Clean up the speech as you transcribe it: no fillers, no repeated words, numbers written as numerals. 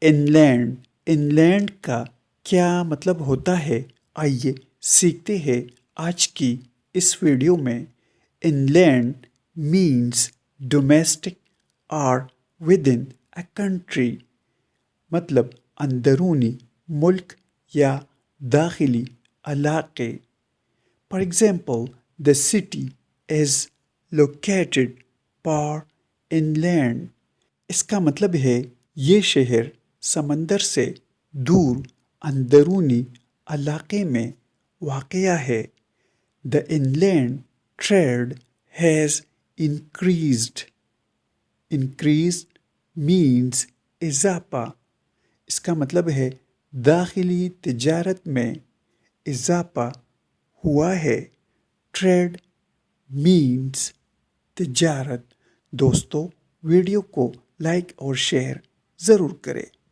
انلینڈ، انلینڈ کا کیا مطلب ہوتا ہے؟ آئیے سیکھتے ہیں آج کی اس ویڈیو میں۔ انلینڈ مینس ڈومیسٹک اور ود ان اے کنٹری، مطلب اندرونی ملک یا داخلی علاقے۔ For example, the city is located far inland۔ اس کا مطلب ہے یہ شہر سمندر سے دور اندرونی علاقے میں واقع ہے۔ The inland trade has increased۔ Increased means اضافہ۔ اس کا مطلب ہے داخلی تجارت میں اضافہ ہوا ہے۔ ٹریڈ مینس تجارت۔ دوستو، ویڈیو کو لائک اور شیئر ضرور کریں۔